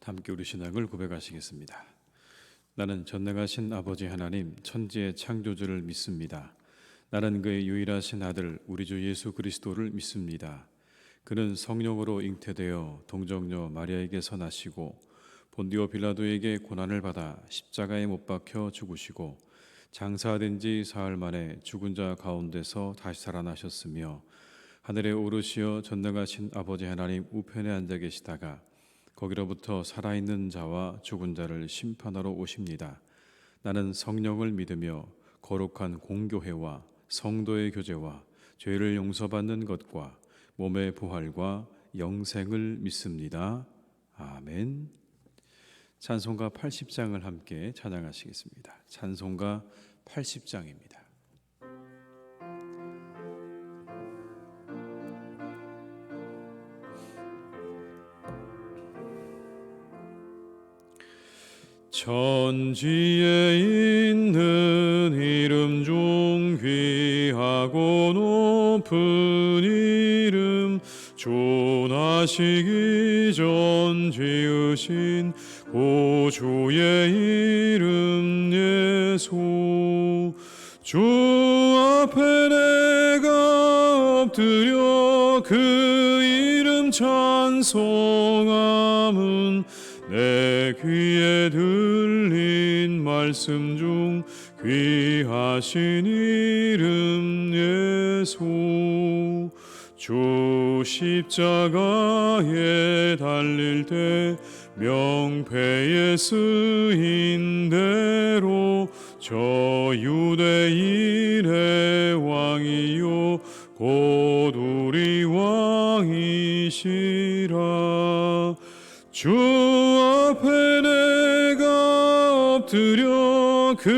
함께 우리 신앙을 고백하시겠습니다. 나는 전능하신 아버지 하나님 천지의 창조주를 믿습니다. 나는 그의 유일하신 아들 우리 주 예수 그리스도를 믿습니다. 그는 성령으로 잉태되어 동정녀 마리아에게서 나시고 본디오 빌라도에게 고난을 받아 십자가에 못 박혀 죽으시고 장사된 지 사흘 만에 죽은 자 가운데서 다시 살아나셨으며 하늘에 오르시어 전능하신 아버지 하나님 우편에 앉아 계시다가 거기로부터 살아있는 자와 죽은 자를 심판하러 오십니다. 나는 성령을 믿으며 거룩한 공교회와 성도의 교제와 죄를 용서받는 것과 몸의 부활과 영생을 믿습니다. 아멘. 찬송가 80장을 함께 찬양하시겠습니다. 찬송가 80장입니다. 천지에 있는 이름 중 귀하고 높은 이름 존하시기 전 지으신 구주의 이름 예수 주 앞에 내가 엎드려 그 이름 찬송함은 내 귀에 들린 말씀 중 귀하신 이름 예수 주 십자가에 달릴 때 명패에 쓰인 대로 저 유대인의 왕이요 곧 우리 왕이시라 주 앞에 내가 엎드려 그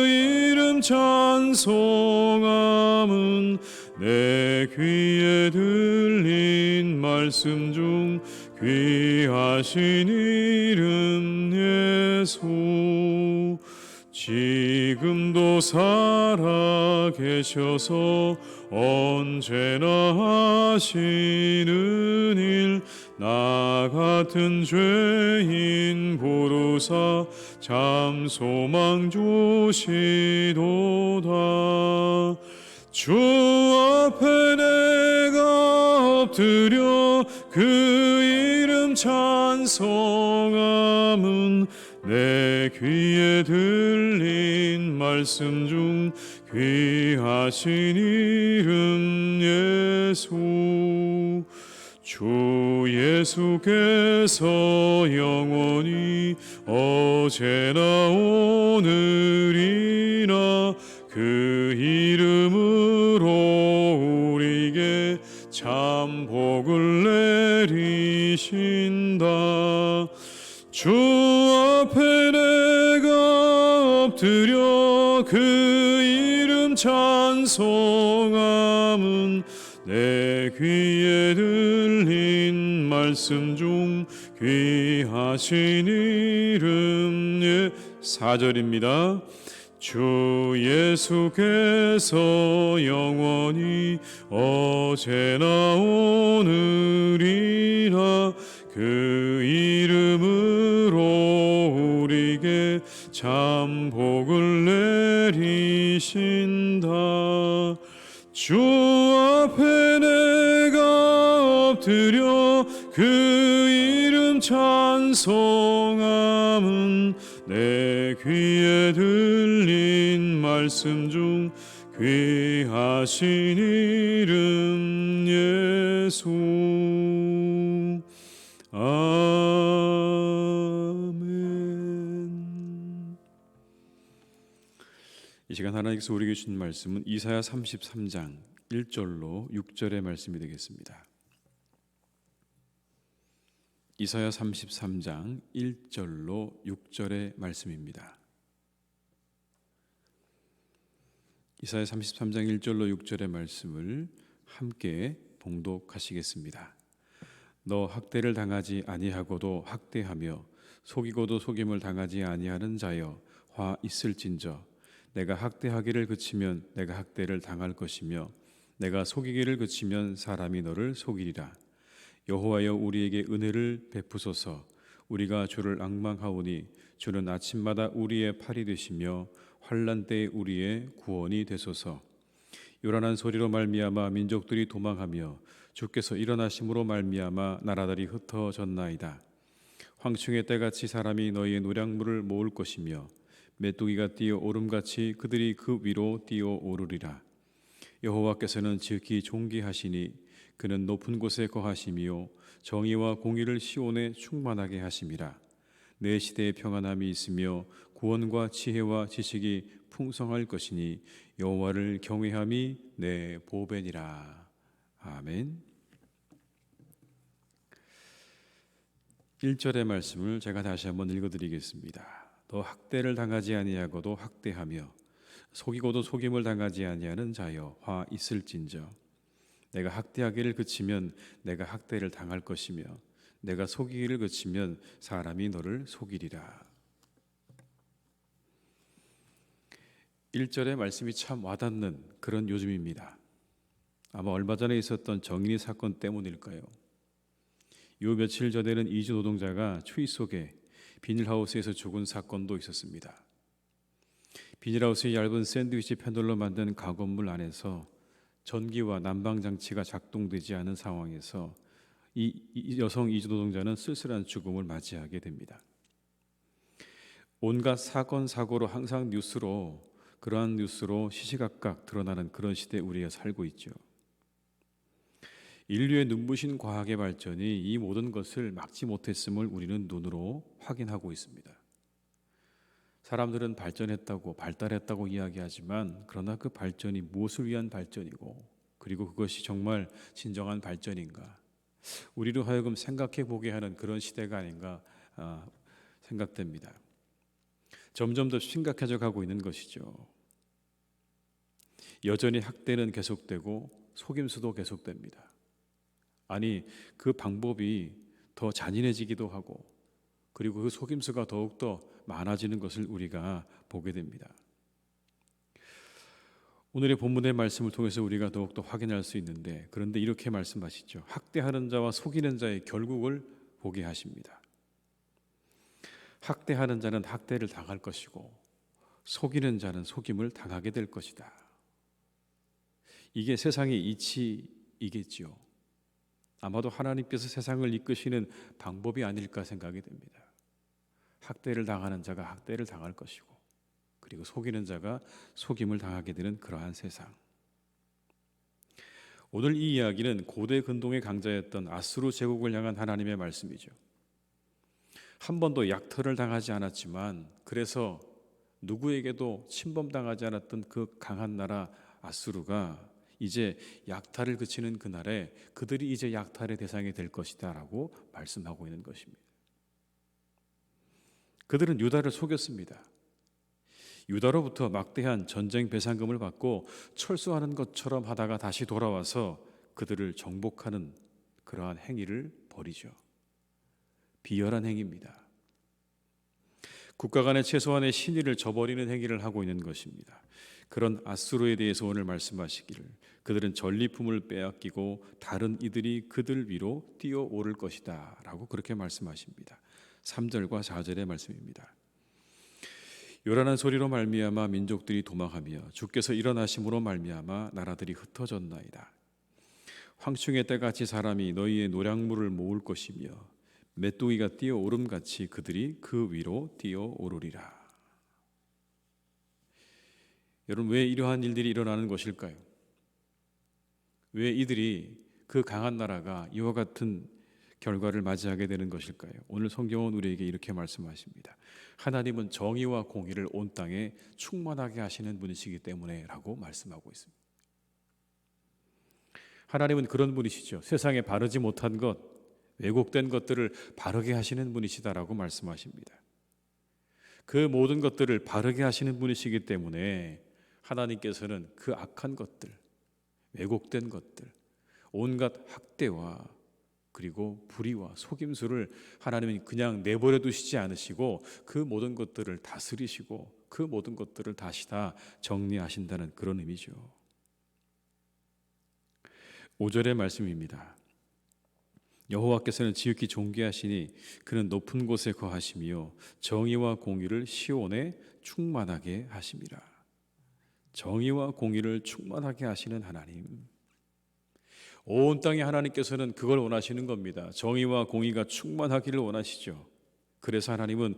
이름 찬송함은 내 귀에 들린 말씀 중 귀하신 이름 예수 지금도 살아 계셔서 언제나 하시는 일 나 같은 죄인 부르사 참 소망 주시도다 주 앞에 내가 엎드려 그 이름 찬송함은 내 귀에 들린 말씀 중 귀하신 이름 예수 주 예수께서 영원히 어제나 오늘이나 그 이름으로 우리에게 참 복을 내리신다 주 앞에 내가 엎드려 그 이름 찬송함은 내 귀에 들린 말씀 중 귀하신 이름 4절입니다. 주 예수께서 영원히 어제나 오늘이나 그 이름으로 우리에게 참 복을 내리신다 주 앞에 내가 엎드려 그 이름 찬송함은 내 귀에 들린 말씀 중 귀하신 이름 예수 아멘. 이 시간 하나님께서 우리에게 주신 말씀은 이사야 33장 1절로 6절의 말씀이 되겠습니다. 이사야 33장 1절로 6절의 말씀입니다. 이사야 33장 1절로 6절의 말씀을 함께 봉독하시겠습니다. 너 학대를 당하지 아니하고도 학대하며 속이고도 속임을 당하지 아니하는 자여 화 있을진저 내가 학대하기를 그치면 내가 학대를 당할 것이며 내가 속이기를 그치면 사람이 너를 속이리라. 여호와여 우리에게 은혜를 베푸소서. 우리가 주를 앙망하오니 주는 아침마다 우리의 팔이 되시며 환난 때에 우리의 구원이 되소서. 요란한 소리로 말미암아 민족들이 도망하며 주께서 일어나심으로 말미암아 나라들이 흩어졌나이다. 황충의 때같이 사람이 너희의 노량물을 모을 것이며 메뚜기가 뛰어 오름같이 그들이 그 위로 뛰어 오르리라. 여호와께서는 지극히 존귀하시니 그는 높은 곳에 거하시며 정의와 공의를 시온에 충만하게 하심이라. 내 시대에 평안함이 있으며 구원과 지혜와 지식이 풍성할 것이니 여호와를 경외함이 내 보배니라. 아멘. 1절의 말씀을 제가 다시 한번 읽어드리겠습니다. 너 학대를 당하지 아니하고도 학대하며 속이고도 속임을 당하지 아니하는 자여 화 있을진저. 내가 학대하기를 그치면 내가 학대를 당할 것이며 내가 속이기를 그치면 사람이 너를 속이리라. 1절의 말씀이 참 와닿는 그런 요즘입니다. 아마 얼마 전에 있었던 정인이 사건 때문일까요? 요 며칠 전에는 이주 노동자가 추위 속에 비닐하우스에서 죽은 사건도 있었습니다. 비닐하우스의 얇은 샌드위치 패널로 만든 가건물 안에서 전기와 난방장치가 작동되지 않은 상황에서 이 여성 이주 노동자는 쓸쓸한 죽음을 맞이하게 됩니다. 온갖 사건 사고로 항상 그러한 뉴스로 시시각각 드러나는 그런 시대에 우리가 살고 있죠. 인류의 눈부신 과학의 발전이 이 모든 것을 막지 못했음을 우리는 눈으로 확인하고 있습니다. 사람들은 발달했다고 이야기하지만 그러나 그 발전이 무엇을 위한 발전이고 그리고 그것이 정말 진정한 발전인가? 우리로 하여금 생각해 보게 하는 그런 시대가 아닌가 생각됩니다. 점점 더 심각해져 가고 있는 것이죠. 여전히 학대는 계속되고 속임수도 계속됩니다. 아니, 그 방법이 더 잔인해지기도 하고 그리고 그 속임수가 더욱더 많아지는 것을 우리가 보게 됩니다. 오늘의 본문의 말씀을 통해서 우리가 더욱더 확인할 수 있는데, 그런데 이렇게 말씀하시죠. 학대하는 자와 속이는 자의 결국을 보게 하십니다. 학대하는 자는 학대를 당할 것이고 속이는 자는 속임을 당하게 될 것이다. 이게 세상의 이치이겠지요. 아마도 하나님께서 세상을 이끄시는 방법이 아닐까 생각이 됩니다. 학대를 당하는 자가 학대를 당할 것이고 그리고 속이는 자가 속임을 당하게 되는 그러한 세상. 오늘 이 이야기는 고대 근동의 강자였던 아수르 제국을 향한 하나님의 말씀이죠. 한 번도 약탈을 당하지 않았지만 그래서 누구에게도 침범당하지 않았던 그 강한 나라 아수르가 이제 약탈을 그치는 그날에 그들이 이제 약탈의 대상이 될 것이다 라고 말씀하고 있는 것입니다. 그들은 유다를 속였습니다. 유다로부터 막대한 전쟁 배상금을 받고 철수하는 것처럼 하다가 다시 돌아와서 그들을 정복하는 그러한 행위를 벌이죠. 비열한 행위입니다. 국가 간의 최소한의 신의를 저버리는 행위를 하고 있는 것입니다. 그런 아수르에 대해서 오늘 말씀하시기를 그들은 전리품을 빼앗기고 다른 이들이 그들 위로 뛰어오를 것이다 라고 그렇게 말씀하십니다. 3절과 4절의 말씀입니다. 요란한 소리로 말미암아 민족들이 도망하며 주께서 일어나심으로 말미암아 나라들이 흩어졌나이다. 황충의 때같이 사람이 너희의 노량물을 모을 것이며 메뚜기가 뛰어오름같이 그들이 그 위로 뛰어오르리라. 여러분, 왜 이러한 일들이 일어나는 것일까요? 왜 이들이 그 강한 나라가 이와 같은 결과를 맞이하게 되는 것일까요? 오늘 성경은 우리에게 이렇게 말씀하십니다. 하나님은 정의와 공의를 온 땅에 충만하게 하시는 분이시기 때문에 라고 말씀하고 있습니다. 하나님은 그런 분이시죠. 세상에 바르지 못한 것, 왜곡된 것들을 바르게 하시는 분이시다라고 말씀하십니다. 그 모든 것들을 바르게 하시는 분이시기 때문에 하나님께서는 그 악한 것들, 왜곡된 것들, 온갖 학대와 그리고 불의와 속임수를 하나님은 그냥 내버려 두시지 않으시고 그 모든 것들을 다스리시고 그 모든 것들을 다시 다 정리하신다는 그런 의미죠. 5절의 말씀입니다. 여호와께서는 지극히 존귀하시니 그는 높은 곳에 거하시며 정의와 공의를 시온에 충만하게 하심이라. 정의와 공의를 충만하게 하시는 하나님, 온 땅의 하나님께서는 그걸 원하시는 겁니다. 정의와 공의가 충만하기를 원하시죠. 그래서 하나님은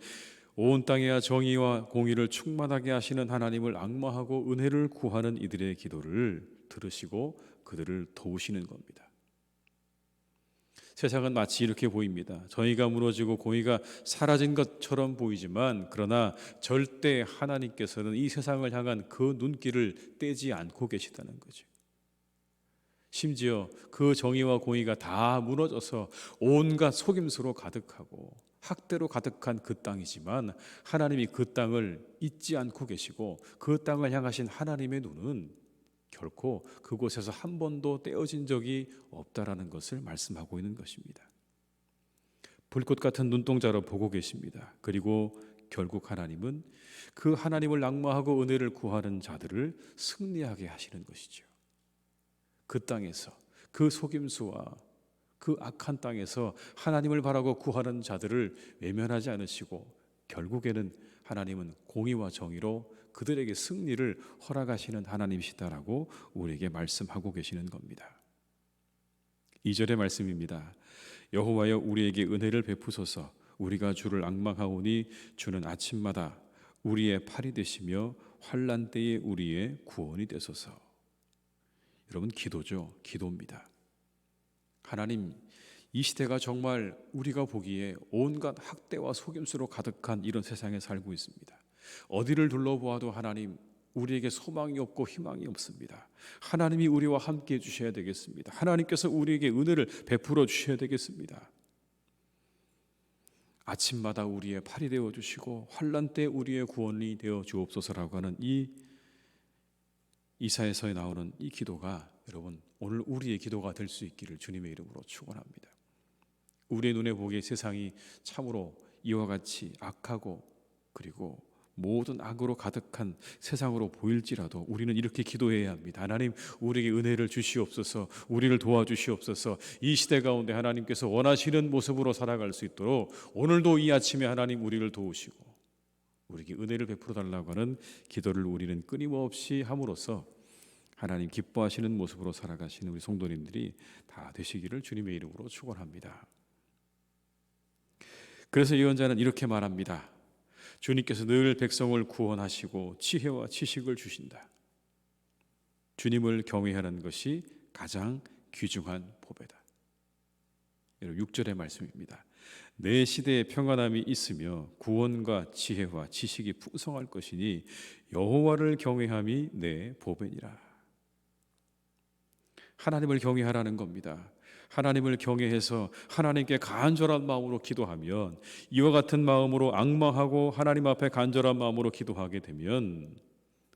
온 땅에야 정의와 공의를 충만하게 하시는 하나님을 앙망하고 은혜를 구하는 이들의 기도를 들으시고 그들을 도우시는 겁니다. 세상은 마치 이렇게 보입니다. 정의가 무너지고 공의가 사라진 것처럼 보이지만, 그러나 절대 하나님께서는 이 세상을 향한 그 눈길을 떼지 않고 계시다는 거죠. 심지어 그 정의와 공의가 다 무너져서 온갖 속임수로 가득하고 학대로 가득한 그 땅이지만, 하나님이 그 땅을 잊지 않고 계시고 그 땅을 향하신 하나님의 눈은 결코 그곳에서 한 번도 떼어진 적이 없다라는 것을 말씀하고 있는 것입니다. 불꽃 같은 눈동자로 보고 계십니다. 그리고 결국 하나님은 그 하나님을 낭망하고 은혜를 구하는 자들을 승리하게 하시는 것이죠. 그 땅에서, 그 속임수와 그 악한 땅에서 하나님을 바라고 구하는 자들을 외면하지 않으시고, 결국에는 하나님은 공의와 정의로 그들에게 승리를 허락하시는 하나님이시다라고 우리에게 말씀하고 계시는 겁니다. 2절의 말씀입니다. 여호와여, 우리에게 은혜를 베푸소서. 우리가 주를 앙망하오니 주는 아침마다 우리의 팔이 되시며 환난 때에 우리의 구원이 되소서. 여러분, 기도죠. 기도입니다. 하나님, 이 시대가 정말 우리가 보기에 온갖 학대와 속임수로 가득한 이런 세상에 살고 있습니다. 어디를 둘러보아도 하나님, 우리에게 소망이 없고 희망이 없습니다. 하나님이 우리와 함께 해주셔야 되겠습니다. 하나님께서 우리에게 은혜를 베풀어 주셔야 되겠습니다. 아침마다 우리의 팔이 되어주시고 환난 때 우리의 구원이 되어 주옵소서라고 하는 이 이사야서에 나오는 이 기도가, 여러분, 오늘 우리의 기도가 될 수 있기를 주님의 이름으로 축원합니다. 우리의 눈에 보기에 세상이 참으로 이와 같이 악하고 그리고 모든 악으로 가득한 세상으로 보일지라도 우리는 이렇게 기도해야 합니다. 하나님, 우리에게 은혜를 주시옵소서. 우리를 도와주시옵소서. 이 시대 가운데 하나님께서 원하시는 모습으로 살아갈 수 있도록 오늘도 이 아침에 하나님 우리를 도우시고 우리에게 은혜를 베풀어 달라고 하는 기도를 우리는 끊임없이 함으로써 하나님 기뻐하시는 모습으로 살아가시는 우리 성도님들이 다 되시기를 주님의 이름으로 축원합니다. 그래서 예언자는 이렇게 말합니다. 주님께서 늘 백성을 구원하시고 지혜와 지식을 주신다. 주님을 경외하는 것이 가장 귀중한 보배다. 여러분, 6절의 말씀입니다. 내 시대에 평안함이 있으며 구원과 지혜와 지식이 풍성할 것이니 여호와를 경외함이 내 보배니라. 하나님을 경외하라는 겁니다. 하나님을 경외해서 하나님께 간절한 마음으로 기도하면, 이와 같은 마음으로 앙망하고 하나님 앞에 간절한 마음으로 기도하게 되면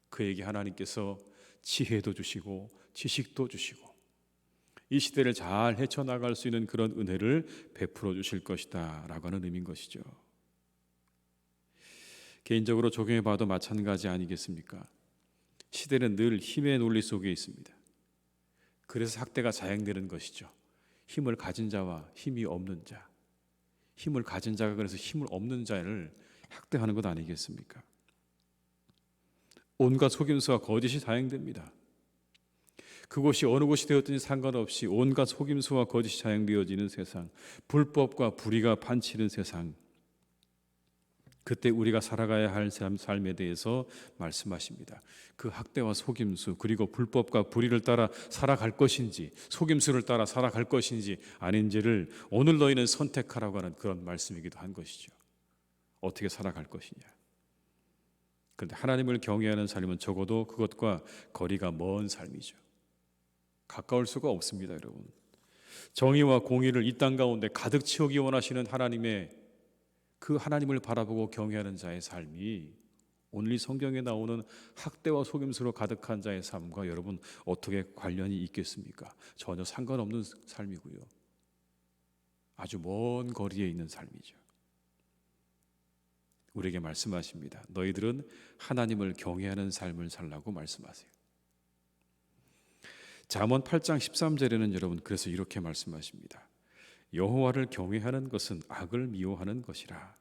그에게 하나님께서 지혜도 주시고 지식도 주시고 이 시대를 잘 헤쳐나갈 수 있는 그런 은혜를 베풀어 주실 것이다 라고 하는 의미인 것이죠. 개인적으로 적용해 봐도 마찬가지 아니겠습니까? 시대는 늘 힘의 논리 속에 있습니다. 그래서 학대가 자행되는 것이죠. 힘을 가진 자와 힘이 없는 자, 힘을 가진 자가 그래서 힘을 없는 자를 학대하는 것 아니겠습니까? 온갖 속임수와 거짓이 자행됩니다. 그곳이 어느 곳이 되었든지 상관없이 온갖 속임수와 거짓이 자행되어지는 세상, 불법과 불의가 판치는 세상, 그때 우리가 살아가야 할 삶에 대해서 말씀하십니다. 그 학대와 속임수 그리고 불법과 불의를 따라 살아갈 것인지 속임수를 따라 살아갈 것인지 아닌지를 오늘 너희는 선택하라고 하는 그런 말씀이기도 한 것이죠. 어떻게 살아갈 것이냐. 그런데 하나님을 경외하는 삶은 적어도 그것과 거리가 먼 삶이죠. 가까울 수가 없습니다, 여러분. 정의와 공의를 이 땅 가운데 가득 채우기 원하시는 하나님의 그 하나님을 바라보고 경외하는 자의 삶이 오늘 이 성경에 나오는 학대와 속임수로 가득한 자의 삶과 여러분 어떻게 관련이 있겠습니까? 전혀 상관없는 삶이고요. 아주 먼 거리에 있는 삶이죠. 우리에게 말씀하십니다. 너희들은 하나님을 경외하는 삶을 살라고 말씀하세요. 잠언 8장 13절에는 여러분 그래서 이렇게 말씀하십니다. 여호와를 경외하는 것은 악을 미워하는 것이라.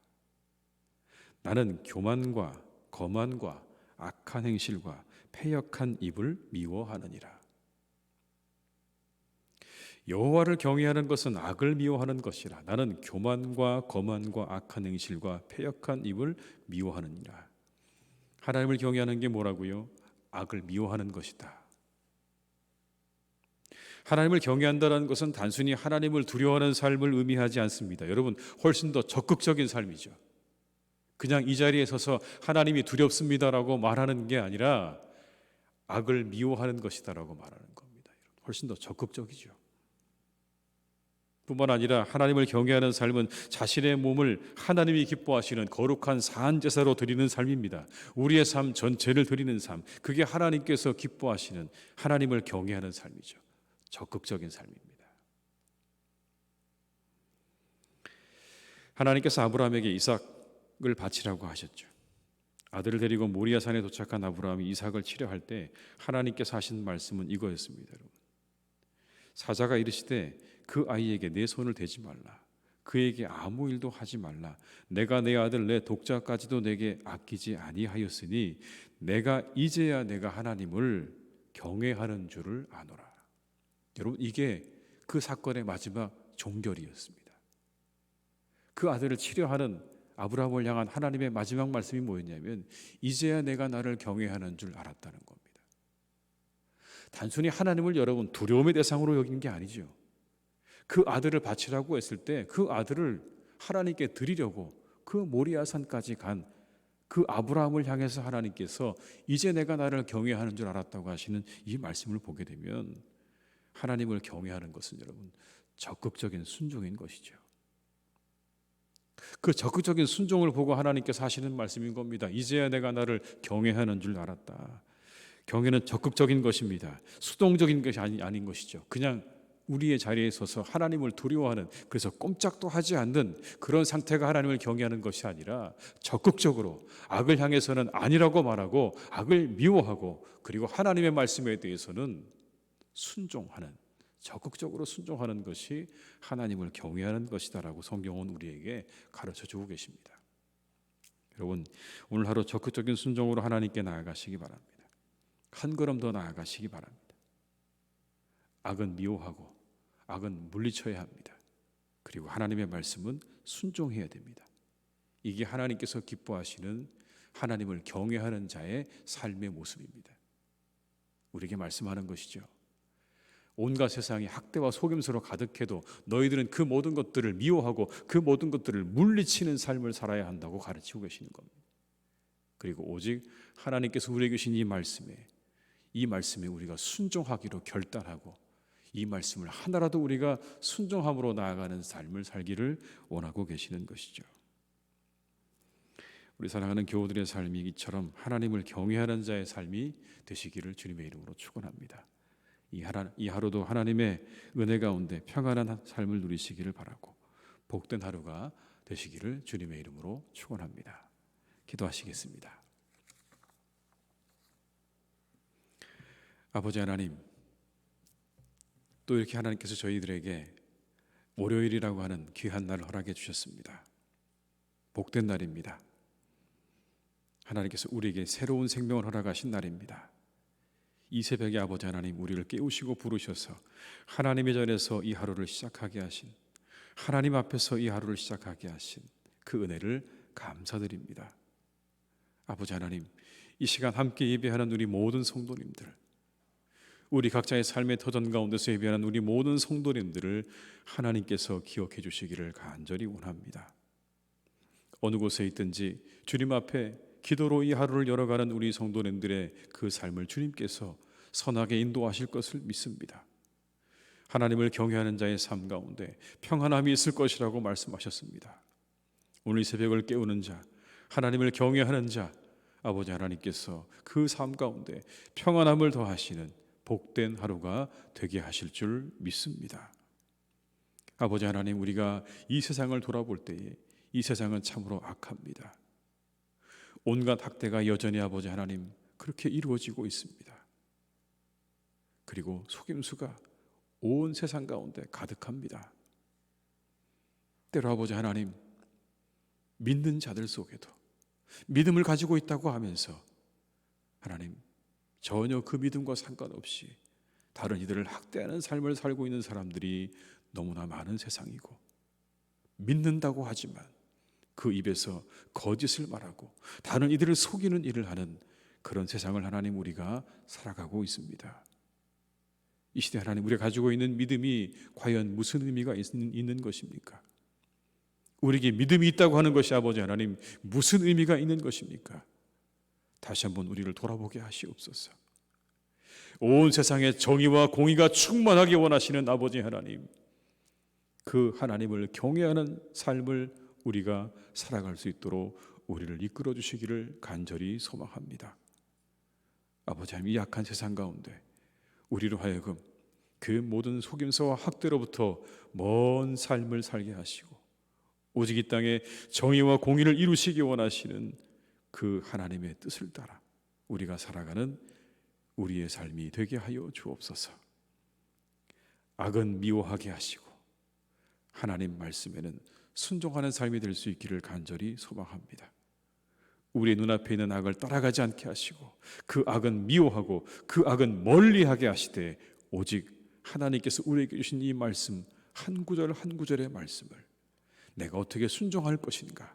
나는 교만과 거만과 악한 행실과 패역한 입을 미워하느니라. 여호와를 경외하는 것은 악을 미워하는 것이라. 나는 교만과 거만과 악한 행실과 패역한 입을 미워하느니라. 하나님을 경외하는 게 뭐라고요? 악을 미워하는 것이다. 하나님을 경외한다는 것은 단순히 하나님을 두려워하는 삶을 의미하지 않습니다. 여러분, 훨씬 더 적극적인 삶이죠. 그냥 이 자리에 서서 하나님이 두렵습니다라고 말하는 게 아니라 악을 미워하는 것이다라고 말하는 겁니다. 훨씬 더 적극적이죠. 뿐만 아니라 하나님을 경외하는 삶은 자신의 몸을 하나님이 기뻐하시는 거룩한 사한 제사로 드리는 삶입니다. 우리의 삶 전체를 드리는 삶, 그게 하나님께서 기뻐하시는 하나님을 경외하는 삶이죠. 적극적인 삶입니다. 하나님께서 아브라함에게 이삭을 바치라고 하셨죠. 아들을 데리고 모리아산에 도착한 아브라함이 이삭을 치려할 때 하나님께서 하신 말씀은 이거였습니다. 여러분. 사자가 이르시되 그 아이에게 내 손을 대지 말라. 그에게 아무 일도 하지 말라. 내가 내 아들 내 독자까지도 내게 아끼지 아니하였으니 내가 이제야 내가 하나님을 경외하는 줄을 아노라. 여러분, 이게 그 사건의 마지막 종결이었습니다. 그 아들을 치려하는 아브라함을 향한 하나님의 마지막 말씀이 뭐였냐면 이제야 내가 나를 경외하는 줄 알았다는 겁니다. 단순히 하나님을 여러분 두려움의 대상으로 여긴 게 아니죠. 그 아들을 바치라고 했을 때 그 아들을 하나님께 드리려고 그 모리아산까지 간 그 아브라함을 향해서 하나님께서 이제 내가 나를 경외하는 줄 알았다고 하시는 이 말씀을 보게 되면 하나님을 경외하는 것은 여러분 적극적인 순종인 것이죠. 그 적극적인 순종을 보고 하나님께서 하시는 말씀인 겁니다. 이제야 내가 나를 경외하는 줄 알았다. 경외는 적극적인 것입니다. 수동적인 것이 아닌 것이죠. 그냥 우리의 자리에 서서 하나님을 두려워하는, 그래서 꼼짝도 하지 않는 그런 상태가 하나님을 경외하는 것이 아니라 적극적으로 악을 향해서는 아니라고 말하고 악을 미워하고 그리고 하나님의 말씀에 대해서는 순종하는, 적극적으로 순종하는 것이 하나님을 경외하는 것이다라고 성경은 우리에게 가르쳐주고 계십니다. 여러분, 오늘 하루 적극적인 순종으로 하나님께 나아가시기 바랍니다. 한 걸음 더 나아가시기 바랍니다. 악은 미워하고 악은 물리쳐야 합니다. 그리고 하나님의 말씀은 순종해야 됩니다. 이게 하나님께서 기뻐하시는 하나님을 경외하는 자의 삶의 모습입니다. 우리에게 말씀하는 것이죠. 온갖 세상이 학대와 속임수로 가득해도 너희들은 그 모든 것들을 미워하고 그 모든 것들을 물리치는 삶을 살아야 한다고 가르치고 계시는 겁니다. 그리고 오직 하나님께서 우리에게 주신 이 말씀에 우리가 순종하기로 결단하고 이 말씀을 하나라도 우리가 순종함으로 나아가는 삶을 살기를 원하고 계시는 것이죠. 우리 사랑하는 교우들의 삶이 이처럼 하나님을 경외하는 자의 삶이 되시기를 주님의 이름으로 축원합니다. 이 하루도 하나님의 은혜 가운데 평안한 삶을 누리시기를 바라고 복된 하루가 되시기를 주님의 이름으로 축원합니다. 기도하시겠습니다. 아버지 하나님, 또 이렇게 하나님께서 저희들에게 월요일이라고 하는 귀한 날을 허락해 주셨습니다. 복된 날입니다. 하나님께서 우리에게 새로운 생명을 허락하신 날입니다. 이 새벽에 아버지 하나님, 우리를 깨우시고 부르셔서 하나님의 전에서 이 하루를 시작하게 하신, 하나님 앞에서 이 하루를 시작하게 하신 그 은혜를 감사드립니다. 아버지 하나님, 이 시간 함께 예배하는 우리 모든 성도님들, 우리 각자의 삶의 터전 가운데서 예배하는 우리 모든 성도님들을 하나님께서 기억해 주시기를 간절히 원합니다. 어느 곳에 있든지 주님 앞에 기도로 이 하루를 열어가는 우리 성도님들의 그 삶을 주님께서 선하게 인도하실 것을 믿습니다. 하나님을 경외하는 자의 삶 가운데 평안함이 있을 것이라고 말씀하셨습니다. 오늘 이 새벽을 깨우는 자, 하나님을 경외하는 자, 아버지 하나님께서 그 삶 가운데 평안함을 더하시는 복된 하루가 되게 하실 줄 믿습니다. 아버지 하나님, 우리가 이 세상을 돌아볼 때에 이 세상은 참으로 악합니다. 온갖 학대가 여전히 아버지 하나님 그렇게 이루어지고 있습니다. 그리고 속임수가 온 세상 가운데 가득합니다. 때로 아버지 하나님, 믿는 자들 속에도 믿음을 가지고 있다고 하면서 하나님, 전혀 그 믿음과 상관없이 다른 이들을 학대하는 삶을 살고 있는 사람들이 너무나 많은 세상이고, 믿는다고 하지만 그 입에서 거짓을 말하고 다른 이들을 속이는 일을 하는 그런 세상을 하나님, 우리가 살아가고 있습니다. 이 시대 하나님, 우리가 가지고 있는 믿음이 과연 무슨 의미가 있는 것입니까? 우리에게 믿음이 있다고 하는 것이 아버지 하나님, 무슨 의미가 있는 것입니까? 다시 한번 우리를 돌아보게 하시옵소서. 온 세상에 정의와 공의가 충만하게 원하시는 아버지 하나님, 그 하나님을 경외하는 삶을 우리가 살아갈 수 있도록 우리를 이끌어 주시기를 간절히 소망합니다. 아버지 하나님, 이 약한 세상 가운데 우리로 하여금 그 모든 속임수와 학대로부터 먼 삶을 살게 하시고, 오직 이 땅에 정의와 공의를 이루시기 원하시는 그 하나님의 뜻을 따라 우리가 살아가는 우리의 삶이 되게 하여 주옵소서. 악은 미워하게 하시고 하나님 말씀에는 순종하는 삶이 될 수 있기를 간절히 소망합니다. 우리 눈앞에 있는 악을 따라가지 않게 하시고 그 악은 미워하고 그 악은 멀리하게 하시되, 오직 하나님께서 우리에게 주신 이 말씀 한 구절 한 구절의 말씀을 내가 어떻게 순종할 것인가,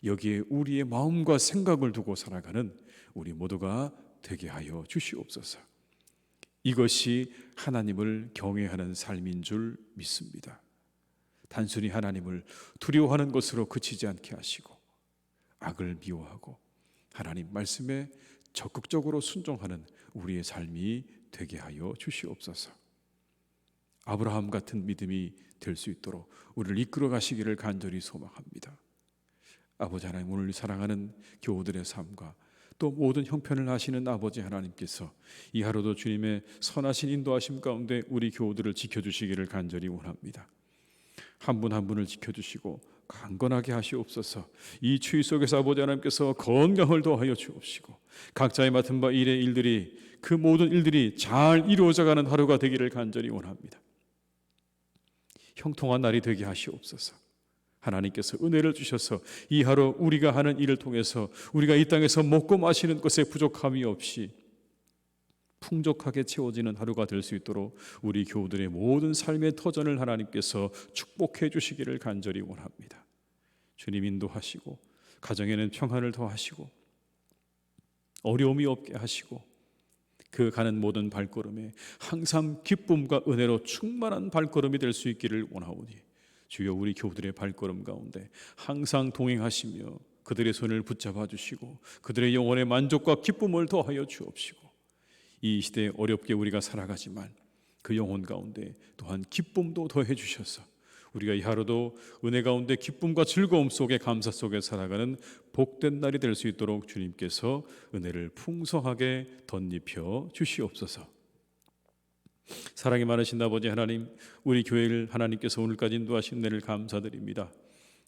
여기에 우리의 마음과 생각을 두고 살아가는 우리 모두가 되게 하여 주시옵소서. 이것이 하나님을 경외하는 삶인 줄 믿습니다. 단순히 하나님을 두려워하는 것으로 그치지 않게 하시고 악을 미워하고 하나님 말씀에 적극적으로 순종하는 우리의 삶이 되게 하여 주시옵소서. 아브라함 같은 믿음이 될 수 있도록 우리를 이끌어 가시기를 간절히 소망합니다. 아버지 하나님, 오늘 사랑하는 교우들의 삶과 또 모든 형편을 아시는 아버지 하나님께서 이 하루도 주님의 선하신 인도하심 가운데 우리 교우들을 지켜주시기를 간절히 원합니다. 한 분 한 분을 지켜주시고 강건하게 하시옵소서. 이 추위 속에서 아버지 하나님께서 건강을 더하여 주옵시고 각자의 맡은 바 일의 일들이, 그 모든 일들이 잘 이루어져가는 하루가 되기를 간절히 원합니다. 형통한 날이 되게 하시옵소서. 하나님께서 은혜를 주셔서 이 하루 우리가 하는 일을 통해서 우리가 이 땅에서 먹고 마시는 것에 부족함이 없이 풍족하게 채워지는 하루가 될 수 있도록 우리 교우들의 모든 삶의 터전을 하나님께서 축복해 주시기를 간절히 원합니다. 주님 인도하시고 가정에는 평안을 더하시고 어려움이 없게 하시고 그 가는 모든 발걸음에 항상 기쁨과 은혜로 충만한 발걸음이 될 수 있기를 원하오니, 주여 우리 교우들의 발걸음 가운데 항상 동행하시며 그들의 손을 붙잡아 주시고 그들의 영혼의 만족과 기쁨을 더하여 주옵시고, 이 시대에 어렵게 우리가 살아가지만 그 영혼 가운데 또한 기쁨도 더해 주셔서 우리가 이 하루도 은혜 가운데 기쁨과 즐거움 속에 감사 속에 살아가는 복된 날이 될 수 있도록 주님께서 은혜를 풍성하게 덧입혀 주시옵소서. 사랑이 많으신 아버지 하나님, 우리 교회를 하나님께서 오늘까지 인도하신 은혜를 감사드립니다.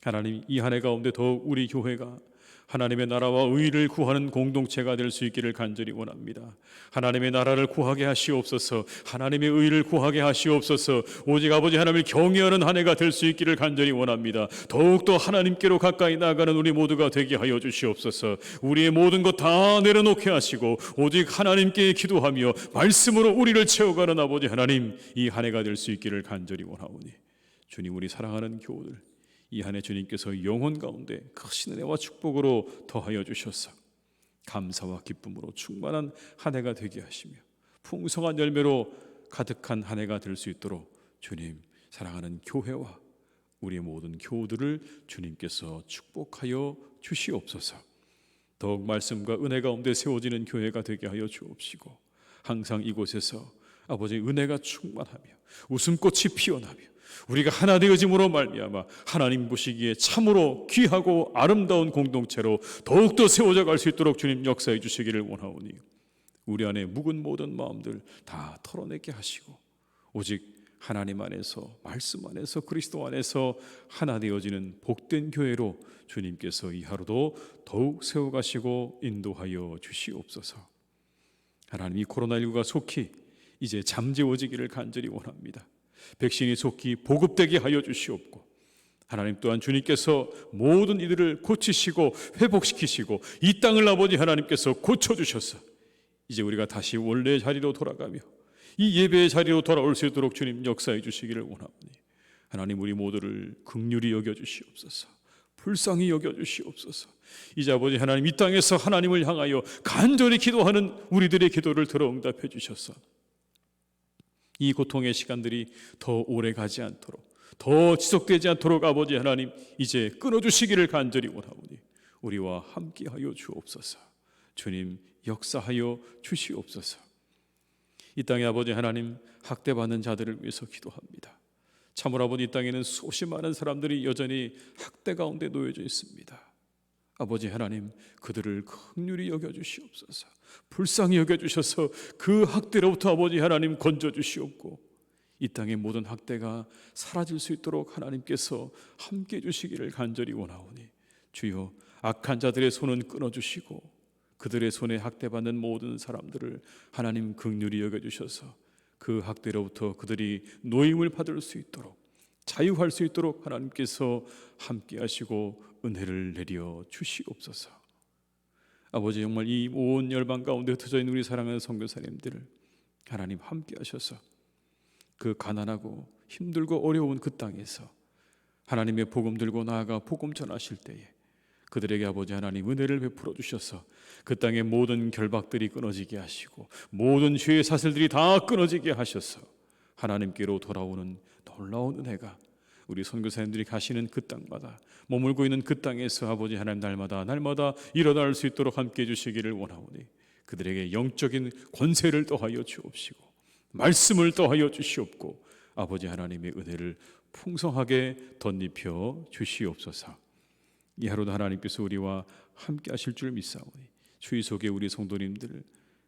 하나님, 이 한 해 가운데 더욱 우리 교회가 하나님의 나라와 의를 구하는 공동체가 될 수 있기를 간절히 원합니다. 하나님의 나라를 구하게 하시옵소서. 하나님의 의를 구하게 하시옵소서. 오직 아버지 하나님을 경외하는 한 해가 될 수 있기를 간절히 원합니다. 더욱더 하나님께로 가까이 나아가는 우리 모두가 되게 하여 주시옵소서. 우리의 모든 것 다 내려놓게 하시고 오직 하나님께 기도하며 말씀으로 우리를 채워가는 아버지 하나님, 이 한 해가 될 수 있기를 간절히 원하오니, 주님, 우리 사랑하는 교우들 이 한 해 주님께서 영혼 가운데 크신 은혜와 축복으로 더하여 주셔서 감사와 기쁨으로 충만한 한 해가 되게 하시며 풍성한 열매로 가득한 한 해가 될 수 있도록 주님, 사랑하는 교회와 우리의 모든 교우들을 주님께서 축복하여 주시옵소서. 더욱 말씀과 은혜 가운데 세워지는 교회가 되게 하여 주옵시고 항상 이곳에서 아버지 은혜가 충만하며 웃음꽃이 피어나며 우리가 하나 되어짐으로 말미암아 하나님 보시기에 참으로 귀하고 아름다운 공동체로 더욱더 세워져 갈 수 있도록 주님 역사해 주시기를 원하오니, 우리 안에 묵은 모든 마음들 다 털어내게 하시고 오직 하나님 안에서, 말씀 안에서, 그리스도 안에서 하나 되어지는 복된 교회로 주님께서 이 하루도 더욱 세워가시고 인도하여 주시옵소서. 하나님, 이 코로나19가 속히 이제 잠재워지기를 간절히 원합니다. 백신이 속히 보급되게 하여 주시옵고 하나님 또한 주님께서 모든 이들을 고치시고 회복시키시고 이 땅을 아버지 하나님께서 고쳐주셔서 이제 우리가 다시 원래의 자리로 돌아가며 이 예배의 자리로 돌아올 수 있도록 주님 역사해 주시기를 원하오니 하나님 우리 모두를 긍휼히 여겨주시옵소서. 불쌍히 여겨주시옵소서. 이제 아버지 하나님 이 땅에서 하나님을 향하여 간절히 기도하는 우리들의 기도를 들어 응답해 주셔서 이 고통의 시간들이 더 오래 가지 않도록 더 지속되지 않도록 아버지 하나님 이제 끊어주시기를 간절히 원하오니 우리와 함께하여 주옵소서. 주님 역사하여 주시옵소서. 이 땅에 아버지 하나님 학대받는 자들을 위해서 기도합니다. 참으로 아버지 이 땅에는 수없이 많은 사람들이 여전히 학대 가운데 놓여져 있습니다. 아버지 하나님 그들을 긍휼히 여겨주시옵소서. 불쌍히 여겨주셔서 그 학대로부터 아버지 하나님 건져주시옵고 이 땅의 모든 학대가 사라질 수 있도록 하나님께서 함께해 주시기를 간절히 원하오니 주여 악한 자들의 손은 끊어주시고 그들의 손에 학대받는 모든 사람들을 하나님 긍휼히 여겨주셔서 그 학대로부터 그들이 노임을 받을 수 있도록 자유할 수 있도록 하나님께서 함께하시고 은혜를 내려 주시옵소서. 아버지 정말 이 온 열방 가운데 흩어져 있는 우리 사랑하는 선교사님들을 하나님 함께하셔서 그 가난하고 힘들고 어려운 그 땅에서 하나님의 복음 들고 나아가 복음 전하실 때에 그들에게 아버지 하나님 은혜를 베풀어 주셔서 그 땅의 모든 결박들이 끊어지게 하시고 모든 죄의 사슬들이 다 끊어지게 하셔서 하나님께로 돌아오는 놀라운 은혜가 우리 선교사님들이 가시는 그 땅마다 머물고 있는 그 땅에서 아버지 하나님 날마다 일어날 수 있도록 함께해 주시기를 원하오니 그들에게 영적인 권세를 더하여 주옵시고 말씀을 더하여 주시옵고 아버지 하나님의 은혜를 풍성하게 덧입혀 주시옵소서. 이 하루도 하나님께서 우리와 함께 하실 줄 믿사오니 주의 속에 우리 성도님들을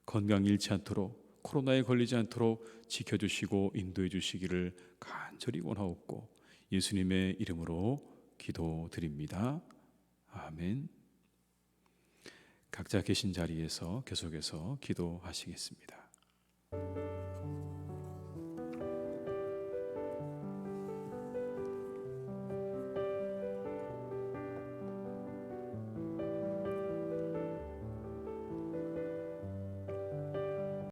건강 잃지 않도록 코로나에 걸리지 않도록 지켜주시고 인도해 주시기를 간절히 원하옵고 예수님의 이름으로 기도드립니다. 아멘. 각자 계신 자리에서 계속해서 기도하시겠습니다.